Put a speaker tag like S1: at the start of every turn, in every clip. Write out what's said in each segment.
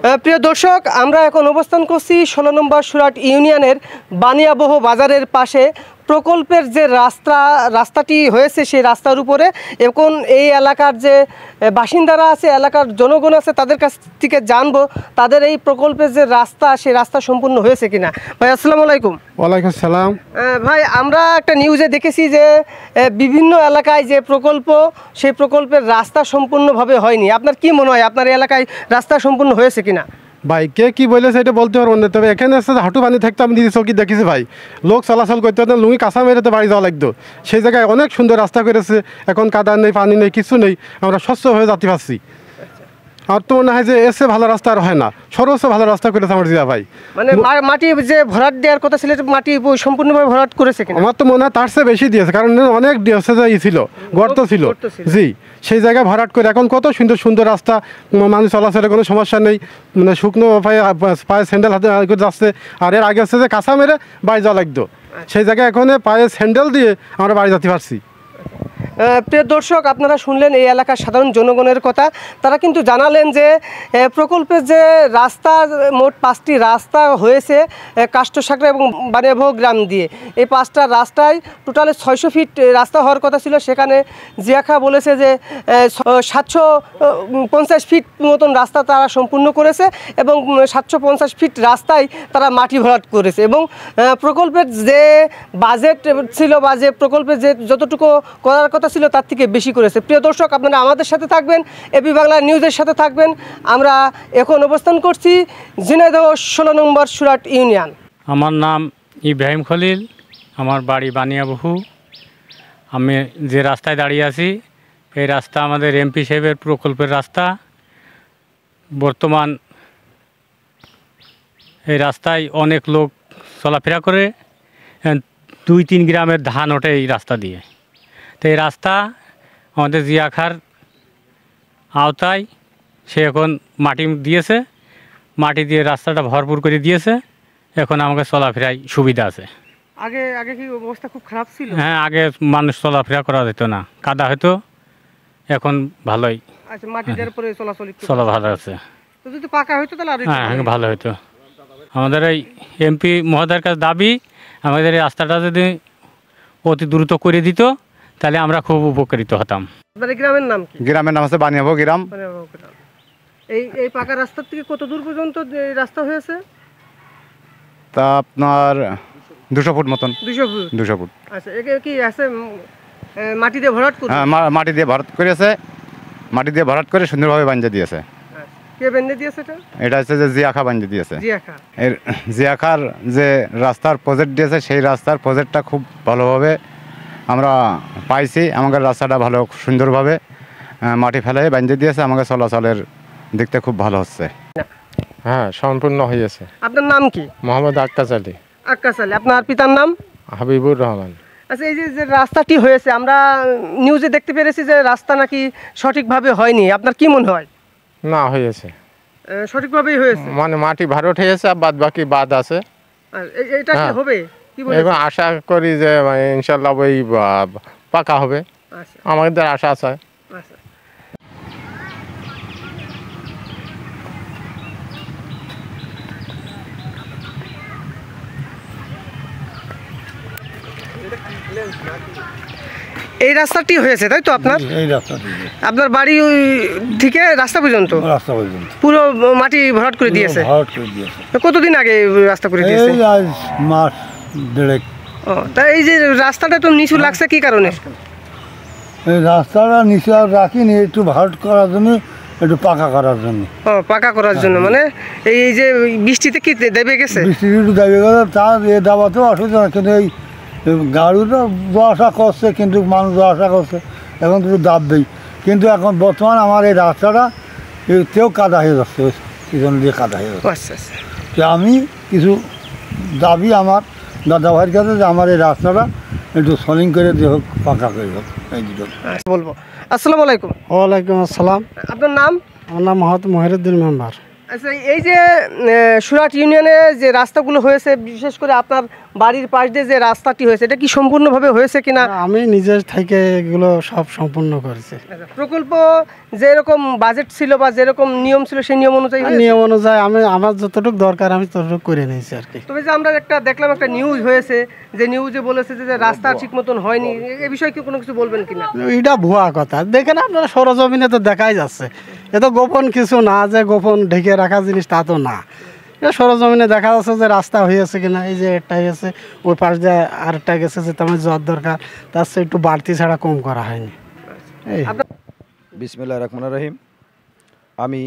S1: প্রিয় দর্শক, আমরা এখন অবস্থান করছি 16 নম্বর সুরাট ইউনিয়নের বানিয়াবহ বাজারের পাশে। প্রকল্পের যে রাস্তাটি হয়েছে সেই রাস্তার উপরে এখন এই এলাকার যে বাসিন্দারা আছে, এলাকার জনগণ আছে, তাদের কাছ থেকে জানবো তাদের এই প্রকল্পের যে রাস্তা সেই রাস্তা সম্পূর্ণ হয়েছে কিনা। ভাই আসসালামু আলাইকুম।
S2: ওয়ালাইকুম আসসালাম।
S1: ভাই, আমরা একটা নিউজে দেখেছি যে বিভিন্ন এলাকায় যে প্রকল্প সেই প্রকল্পের রাস্তা সম্পূর্ণভাবে হয়নি। আপনার কি মনে হয় আপনার এলাকায় রাস্তা সম্পূর্ণ হয়েছে কিনা?
S2: ভাই কে কি বলেছে এটা বলতে পারবো না, তবে এখানে আসছে হাঁটু পানি থাকতে আমি নিজে চৌকি দেখেছি ভাই, লোক চলাচল করতে হতো, লুঙ্গি কাঁচা মেরেতে বাড়ি যাওয়া লাগতো। সেই জায়গায় অনেক সুন্দর রাস্তা করেছে, এখন কাদা নেই, পানি নেই, কিছু নেই, আমরা স্বচ্ছ হয়ে যেতে পারছি। আর তো মনে হয় যে এসে ভালো রাস্তা আর হয় না, সর্বোচ্চ ভালো রাস্তা করেছে আমার জিয়া ভাই।
S1: মানে মাটি যে ভরাট দেওয়ার কথা ছিল, মাটি সম্পূর্ণভাবে ভরাট করেছে কিনা?
S2: আমার তো মনে হয় তার চেয়ে বেশি দিয়েছে, কারণ অনেক ছিল, গর্ত ছিল, জি সেই জায়গায় ভরাট করে এখন কত সুন্দর সুন্দর রাস্তা, মানুষ চলাচলের কোনো সমস্যা নেই, মানে শুকনো পায়ে স্যান্ডেল হাতে করে যাচ্ছে। আর এর আগে হচ্ছে যে কাঁচা মেরে বাড়ি যাওয়া লাগতো, সেই জায়গায় এখন পায়ে স্যান্ডেল দিয়ে আমরা বাড়ি যেতে পারছি।
S1: প্রিয় দর্শক, আপনারা শুনলেন এই এলাকার সাধারণ জনগণের কথা। তারা কিন্তু জানালেন যে প্রকল্পের যে রাস্তা, মোট 5টি রাস্তা হয়েছে কাষ্ঠসাঁকড়া এবং বানিয়াবহ গ্রাম দিয়ে। এই 5টা রাস্তায় টোটালে 600 ফিট রাস্তা হওয়ার কথা ছিল, সেখানে জিয়াখা বলেছে যে 750 ফিট মতন রাস্তা তারা সম্পূর্ণ করেছে এবং 750 ফিট রাস্তায় তারা মাটি ভরাট করেছে এবং প্রকল্পের যে বাজেট ছিল বা যে প্রকল্পের যে যতটুকু করার কথা ছিল তার থেকে বেশি করেছে। প্রিয় দর্শক, আপনারা আমাদের সাথে থাকবেন, এবি বাংলা নিউজের সাথে থাকবেন। আমরা এখন অবস্থান করছি ঝিনাইদহ 16 নম্বর সুরাট ইউনিয়ন।
S3: আমার নাম ইব্রাহিম খলিল, আমার বাড়ি বানিয়াবহু। আমি যে রাস্তায় দাঁড়িয়ে আছি এই রাস্তা আমাদের এমপি সাহেবের প্রকল্পের রাস্তা। বর্তমান এই রাস্তায় অনেক লোক চলাফেরা করে, 2-3 গ্রামের ধান ওঠে এই রাস্তা দিয়ে। তো এই রাস্তা আমাদের জিয়াখার আওতায় সে এখন মাটি দিয়েছে, মাটি দিয়ে রাস্তাটা ভরপুর করে দিয়েছে, এখন আমাকে চলাফেরায় সুবিধা আছে।
S1: আগে কি অবস্থা খুব খারাপ ছিল?
S3: হ্যাঁ, আগে মানুষ চলাফেরা করা যেত না, কাদা হতো, এখন ভালোই।
S1: আচ্ছা, মাটি দেওয়ার পরে
S3: চলা ভালো আছে।
S1: তো যদি পাকা হতো তাহলে
S3: হ্যাঁ, ভালো হতো। আমাদের এই এমপি মহোদয়ের কাছে দাবি, আমাদের এই রাস্তাটা যদি অতি দ্রুত করে দিত তাহলে আমরা খুব উপকৃত হতাম।
S1: আপনাদের গ্রামের নাম কি?
S2: গ্রামের নাম আছে বানিয়াবহ গ্রাম।
S1: এই পাকা রাস্তার থেকে কত দূর পর্যন্ত রাস্তা হয়েছে?
S2: তা আপনার 200 ফুট মতন।
S1: 200 ফুট। আচ্ছা, একে কি আছে মাটি দিয়ে ভরাট করে?
S2: হ্যাঁ, মাটি দিয়ে ভরাট করেছে, মাটি দিয়ে ভরাট করে সুন্দরভাবে বাঁধে দিয়েছে।
S1: কে বেঁধে দিয়েছে এটা?
S2: এটা হচ্ছে যে জিয়াখা বাঁধে দিয়েছে। এর জিয়াখার যে রাস্তার প্রজেক্ট দিয়েছে সেই রাস্তার প্রজেক্টটা খুব ভালোভাবে আমরা পাইছি। আমাদের রাস্তাটা ভালো সুন্দরভাবে মাটি ফেলে বাঁধে দিয়েছে, আমাকে চলাচলের দিকটা খুব ভালো হচ্ছে।
S4: হ্যাঁ, সম্পূর্ণ হয়েছে।
S1: আপনার নাম কি?
S4: মোহাম্মদ আক্কাস আলী।
S1: আক্কাস আলী। আপনার পিতার নাম?
S4: হাবিবুর রহমান।
S1: আচ্ছা, এই যে রাস্তাটি হয়েছে, আমরা নিউজে দেখতে পেরেছি যে রাস্তা নাকি সঠিকভাবে হয়নি। আপনার কি মনে হয়?
S4: না, হয়েছে,
S1: সঠিকভাবেই হয়েছে।
S4: মানে মাটি ভরাট হয়েছে, আর বাদ বাকি বাদ আছে।
S1: এটা কি হবে?
S4: এবং আশা করি যে ইনশাল্লাহ ওই পাকা হবে, আমাদের আশা আছে।
S1: এই রাস্তাটি হয়েছে তাই তো আপনার?
S5: এই রাস্তাটি
S1: আপনার বাড়ি থেকে রাস্তা পর্যন্ত পুরো মাটি ভরাট করে দিয়েছে? কতদিন আগে রাস্তা করে দিয়েছে?
S5: মাস দেড়েক।
S1: তা এই যে রাস্তাটা তো নিচু লাগছে কি কারণে?
S5: এই রাস্তাটা নিচু আর রাখিনি, একটু ভরাট করার জন্য, একটু পাকা করার জন্য।
S1: পাকা করার জন্য, মানে এই যে বৃষ্টিতে কি দেবে গেছে?
S5: বৃষ্টিতে একটু দেবে গেছে, তার এ দাবাতেও অসুবিধা না, কিন্তু এই গাড়িটা যাওয়া আসা করছে, কিন্তু মানুষ যাওয়া আসা করছে, এখন একটু দাববেই। কিন্তু এখন বর্তমান আমার এই রাস্তাটা এতেও কাদা হয়ে যাচ্ছে, পিছন দিয়ে কাদা হয়ে যাচ্ছে।
S1: আচ্ছা আচ্ছা।
S5: তো আমি কিছু দাবি আমার দাদা ভাইয়ের কাছে যে আমার এই রাস্তাটা একটু সলিং করে দিয়ে হোক, পাকা করে হোক, এই দুটো
S1: বলবো। আসসালামু আলাইকুম।
S5: ওয়ালাইকুম আসসালাম।
S1: আপনার নাম?
S5: আমার নাম মোহাম্মদ মহিরুদ্দিন মেম্বার।
S1: আচ্ছা, এই যে সুরাট ইউনিয়নে যে রাস্তাগুলো হয়েছে, বিশেষ করে আপনার বাড়ির পাশ দিয়ে যে রাস্তাটি হয়েছে, এটা কি সম্পূর্ণভাবে হয়েছে কিনা?
S5: আমি নিজের থেকে এগুলো সব সম্পূর্ণ করেছি।
S1: প্রকল্প যেরকম বাজেট ছিল বা যেরকম নিয়ম ছিল সেই নিয়ম অনুযায়ী হয়েছে?
S6: নিয়ম অনুযায়ী আমি আমার যতটুকু দরকার আমি ততটুকু করে নিয়েছি আর কি।
S1: তবে যে আমরা দেখলাম একটা নিউজ হয়েছে, যে নিউজে বলেছে যে রাস্তা ঠিক মতন হয়নি, এই বিষয়ে কি কোনো কিছু বলবেন কিনা?
S6: এটা ভুয়া কথা, দেখেন আপনারা সরজমিনে তো দেখাই যাচ্ছে, এ তো গোপন কিছু না যে গোপন ঢেকে রাখা জিনিস, তা তো না। এটা সরজমিনে দেখা যাচ্ছে যে রাস্তা হয়েছে কিনা, এই যে একটা হয়েছে, ওই পাশ দিয়ে আরেকটা গেছে, যে তেমন যাওয়ার দরকার তার চেয়ে একটু বাড়তি ছাড়া কম করা হয়নি। এই
S7: বিসমিল্লাহির রহমানির রহিম। আমি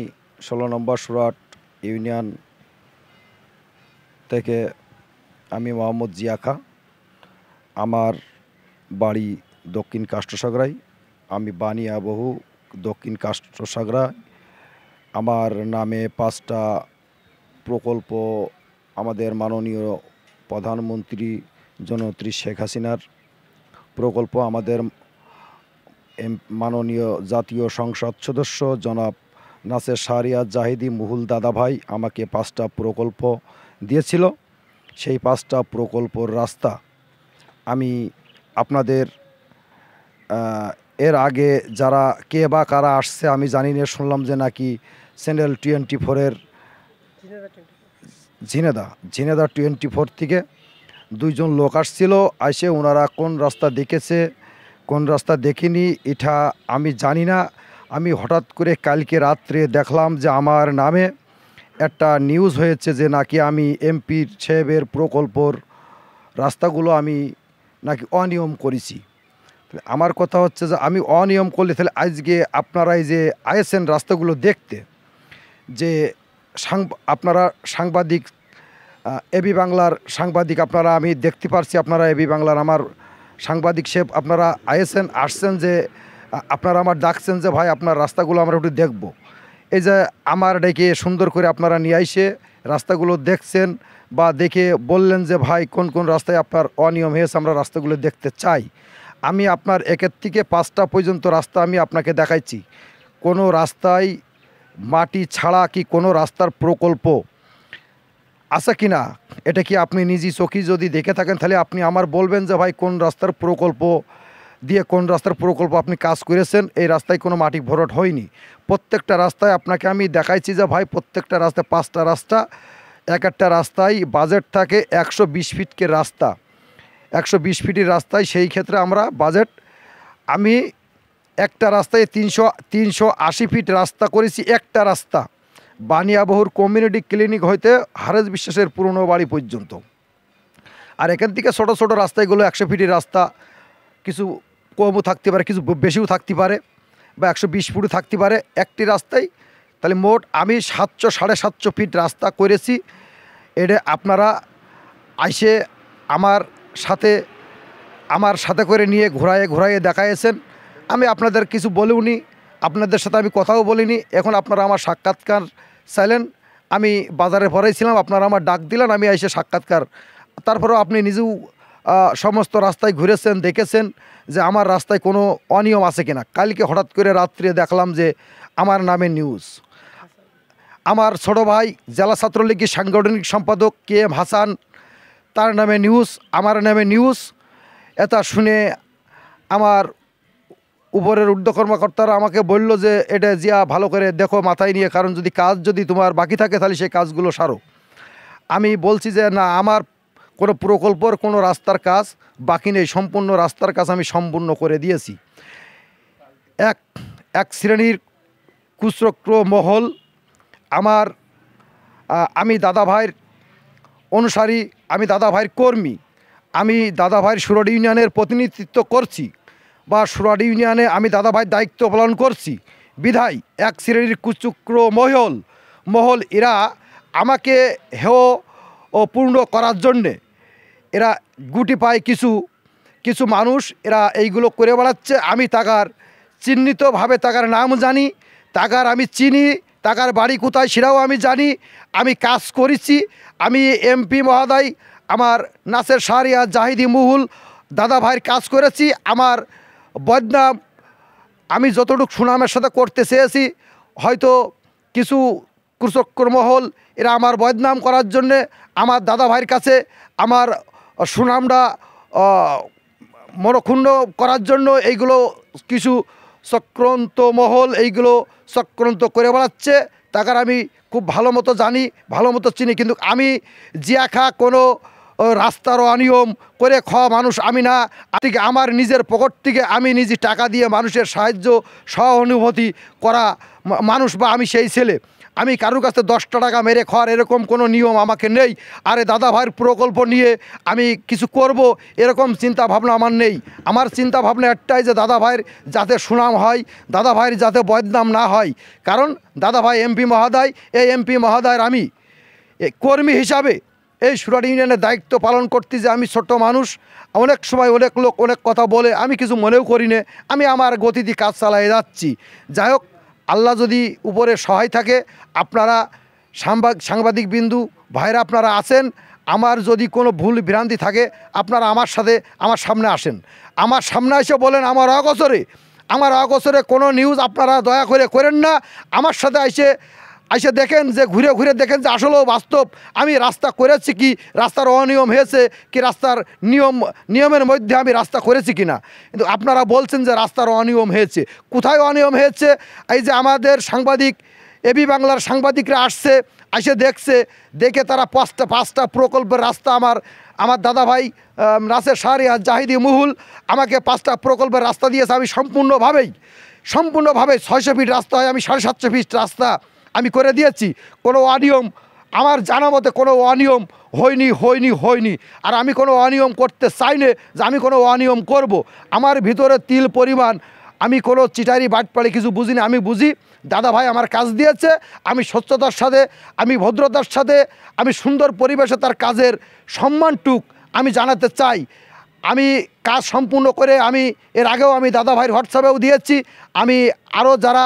S7: 16 নম্বর সুরাট ইউনিয়ন থেকে, আমি মোহাম্মদ জিয়া খাঁ। আমার বাড়ি দক্ষিণ কাষ্টসাগরায়, আমি বানিয়াবহু দক্ষিণ কাষ্টসাগরায়। আমার নামে 5টা প্রকল্প আমাদের মাননীয় প্রধানমন্ত্রী জননেত্রী শেখ হাসিনার প্রকল্প, আমাদের মাননীয় জাতীয় সংসদ সদস্য জনাব নাসের শাহরিয়ার জাহিদি মুহুল দাদাভাই আমাকে 5টা প্রকল্প দিয়েছিল। সেই 5টা প্রকল্পর রাস্তা আমি আপনাদের এর আগে যারা কে বা কারা আসছে আমি জানি না, শুনলাম যে নাকি চ্যানেল 24-এর ঝিনেদা 24 থেকে 2জন লোক আসছিল, এসে ওনারা কোন রাস্তা দেখেছে কোন রাস্তা দেখিনি এটা আমি জানি না। আমি হঠাৎ করে কালকে রাত্রে দেখলাম যে আমার নামে একটা নিউজ হয়েছে যে নাকি আমি এমপি সাহেবের প্রকল্পর রাস্তাগুলো আমি নাকি অনিয়ম করেছি। আমার কথা হচ্ছে যে আমি অনিয়ম করলে তাহলে আজকে আপনারা এই যে আইএসএন রাস্তাগুলো দেখতে, যে আপনারা সাংবাদিক, এবি বাংলার সাংবাদিক, আপনারা আমি দেখতে পারছি আপনারা এবি বাংলার আমার সাংবাদিক সাহেব আপনারা আসছেন যে আপনারা আমার ডাকছেন যে ভাই আপনার রাস্তাগুলো আমরা একটু দেখব। এই যে আমার ডেকে সুন্দর করে আপনারা নিয়ে এসে রাস্তাগুলো দেখছেন বা দেখে বললেন যে ভাই কোন কোন রাস্তায় আপনার অনিয়ম হয়েছে, আমরা রাস্তাগুলো দেখতে চাই। আমি আপনার 1 থেকে 5টা পর্যন্ত রাস্তা আমি আপনাকে দেখাইছি। কোনো রাস্তায় মাটি ছাড়া কি কোনো রাস্তার প্রকল্প আছে কি না, এটা কি আপনি নিজে চোখে যদি দেখে থাকেন তাহলে আপনি আমার বলবেন যে ভাই কোন রাস্তার প্রকল্প দিয়ে কোন রাস্তার প্রকল্প আপনি কাজ করেছেন। এই রাস্তায় কোনো মাটি ভরাট হয়নি। প্রত্যেকটা রাস্তায় আপনাকে আমি দেখাইছি যে ভাই প্রত্যেকটা রাস্তায় 5টা রাস্তা, এক একটা রাস্তায় বাজেট থাকে 120 ফিটকে রাস্তা, 120 ফিটের রাস্তায় সেই ক্ষেত্রে আমরা বাজেট, আমি একটা রাস্তায় 380 ফিট রাস্তা করেছি, একটা রাস্তা বানিয়াবহুর কমিউনিটি ক্লিনিক হইতে হারেজ বিশ্বাসের পুরনো বাড়ি পর্যন্ত। আর এখান থেকে ছোটো ছোটো রাস্তাগুলো 100 ফিটের রাস্তা, কিছু কমও থাকতে পারে, কিছু বেশিও থাকতে পারে, বা 120 ফুটও থাকতে পারে একটি রাস্তায়। তাহলে মোট আমি 700-750 ফিট রাস্তা করেছি। এটা আপনারা আইসে আমার সাথে করে নিয়ে ঘোরায়ে দেখাইয়েছেন। আমি আপনাদের কিছু বলিওনি, আপনাদের সাথে আমি কথাও বলিনি। এখন আপনারা আমার সাক্ষাৎকার চাইলেন, আমি বাজারে পরেই ছিলাম, আপনারা আমার ডাক দিলেন, আমি এসে সাক্ষাৎকার। তারপরেও আপনি নিজেও সমস্ত রাস্তায় ঘুরেছেন, দেখেছেন যে আমার রাস্তায় কোনো অনিয়ম আছে কিনা। কালকে হঠাৎ করে রাত্রে দেখলাম যে আমার নামে নিউজ, আমার ছোটো ভাই জেলা ছাত্রলীগের সাংগঠনিক সম্পাদক KM হাসান, তার নামে নিউজ, আমার নামে নিউজ। এটা শুনে আমার উপরের ঊর্ধ্ব কর্মকর্তারা আমাকে বলল যে এটা জিয়া ভালো করে দেখো মাথায় নিয়ে, কারণ যদি তোমার বাকি থাকে তাহলে সেই কাজগুলো সারো। আমি বলছি যে না, আমার কোনো প্রকল্পর কোনো রাস্তার কাজ বাকি নেই, সম্পূর্ণ রাস্তার কাজ আমি সম্পূর্ণ করে দিয়েছি। এক শ্রেণীর কুচক্র মহল আমি দাদা ভাইয়ের অনুসারী, আমি দাদা ভাইয়ের কর্মী, আমি দাদা ভাইয়ের সুরাট ইউনিয়নের প্রতিনিধিত্ব করছি, বা সুরাট ইউনিয়নে আমি দাদা ভাইয়ের দায়িত্ব পালন করছি। বিধায় এক শ্রেণীর কুচক্র মহল এরা আমাকে হেয় ও পূর্ণ করার জন্যে এরা গুটি পায় কিছু মানুষ, এরা এইগুলো করে বেড়াচ্ছে। আমি তাকার চিহ্নিতভাবে তাকার নাম জানি, তাকার আমি চিনি, তাকার বাড়ি কোথায় সেটাও আমি জানি। আমি কাজ করেছি, আমি MP মহোদয় আমার নাসের শাহরিয়ার জাহিদি মুহুল দাদা ভাইয়ের কাজ করেছি। আমার বদনাম আমি যতটুকু সুনামের সাথে করতে চেয়েছি, হয়তো কিছু কুচক্র মহল এরা আমার বদনাম করার জন্যে আমার দাদা ভাইয়ের কাছে আমার সুনামটা মনক্ষুণ্ণ করার জন্য এইগুলো কিছু চক্রান্ত মহল এইগুলো চক্রান্ত করে বেড়াচ্ছে, তাকার আমি খুব ভালো মতো জানি, ভালো মতো চিনি। কিন্তু আমি জিয়া খা কোনো রাস্তার অনিয়ম করে খাওয়া মানুষ আমি না। থেকে আমার নিজের পকেট থেকে আমি নিজে টাকা দিয়ে মানুষের সাহায্য সহানুভূতি করা মানুষ, বা আমি সেই ছেলে। আমি কারোর কাছে 10টা টাকা মেরে খাওয়ার এরকম কোনো নিয়ম আমাকে নেই। আরে দাদা ভাইয়ের প্রকল্প নিয়ে আমি কিছু করব এরকম চিন্তা ভাবনা আমার নেই। আমার চিন্তা ভাবনা একটাই যে দাদা ভাইয়ের যাতে সুনাম হয়, দাদা ভাইয়ের যাতে বদনাম না হয়। কারণ দাদা ভাই এমপি মহোদয়, এই এমপি মহোদয়ের আমি কর্মী হিসাবে এই সুরাট ইউনিয়নের দায়িত্ব পালন করতে যে আমি ছোট্ট মানুষ, অনেক সময় অনেক লোক অনেক কথা বলে, আমি কিছু মনেও করি না, আমি আমার গতিতে কাজ চালিয়ে যাচ্ছি। যাই হোক, আল্লাহ যদি উপরে সহায় থাকে, আপনারা সাংবাদিক বিন্দু ভাইরা আপনারা আছেন, আমার যদি কোনো ভুল ভ্রান্তি থাকে আপনারা আমার সামনে আসেন, আমার সামনে এসে বলেন। আমার অগোচরে কোনো নিউজ আপনারা দয়া করে করেন না। আমার সাথে এসে দেখেন, যে ঘুরে ঘুরে দেখেন যে আসলেও বাস্তব আমি রাস্তা করেছি কি, রাস্তার অনিয়ম হয়েছে কি, রাস্তার নিয়মের মধ্যে আমি রাস্তা করেছি কি না। কিন্তু আপনারা বলছেন যে রাস্তার অনিয়ম হয়েছে। কোথায় অনিয়ম হয়েছে? এই যে আমাদের সাংবাদিক, এবি বাংলার সাংবাদিকরা আসছে, এসে দেখে তারা পাঁচটা প্রকল্পের রাস্তা আমার দাদা ভাই রাসেল শাহরিয়ার জাহিদি মুহুল আমাকে 5টা প্রকল্পের রাস্তা দিয়েছে। আমি সম্পূর্ণভাবে 600 ফিট রাস্তা হয়, আমি 750 ফিট রাস্তা আমি করে দিয়েছি। কোনো অনিয়ম আমার জানা মতে কোনো অনিয়ম হয়নি। আর আমি কোনো অনিয়ম করতে চাই না যে আমি কোনো অনিয়ম করব। আমার ভিতরে তিল পরিমাণ আমি কোনো চিটারি বাটপাড়ি কিছু বুঝি না। আমি বুঝি দাদা ভাই আমার কাজ দিয়েছে, আমি স্বচ্ছতার সাথে, আমি ভদ্রতার সাথে, আমি সুন্দর পরিবেশে তার কাজের সম্মানটুক আমি জানাতে চাই। আমি কাজ সম্পূর্ণ করে আমি এর আগেও আমি দাদা ভাইয়ের হোয়াটসঅ্যাপেও দিয়েছি। আমি আরও যারা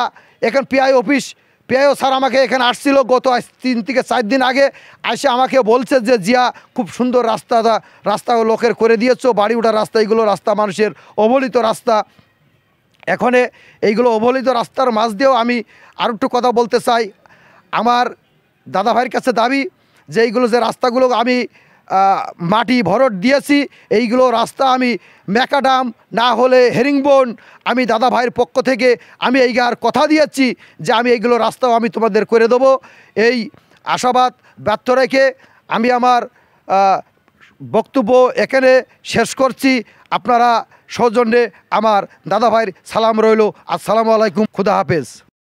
S7: এখন পিআইও স্যার আমাকে এখানে আসছিল গত 3 থেকে 4 দিন আগে, এসে আমাকে বলছে যে জিয়া খুব সুন্দর রাস্তা লোকের করে দিয়েছো, বাড়ি ওঠার রাস্তা, এইগুলো রাস্তা মানুষের অবহেলিত রাস্তা। এখানে এইগুলো অবহেলিত রাস্তার মাঝ দিয়েও আমি আর একটু কথা বলতে চাই। আমার দাদা ভাইয়ের কাছে দাবি যে এইগুলো যে রাস্তাগুলো আমি মাটি ভরট দিয়েছি, এইগুলো রাস্তা আমি ম্যাকাডাম না হলে হেরিংবোন, আমি দাদা ভাইয়ের পক্ষ থেকে আমি এইগার কথা দিয়েছি যে আমি এইগুলো রাস্তাও আমি তোমাদের করে দেবো। এই আশাবাদ ব্যর্থ রেখে আমি আমার বক্তব্য এখানে শেষ করছি। আপনারা সৌজন্যে আমার দাদা ভাইয়ের সালাম রইল। আসসালামু আলাইকুম, খুদা হাফেজ।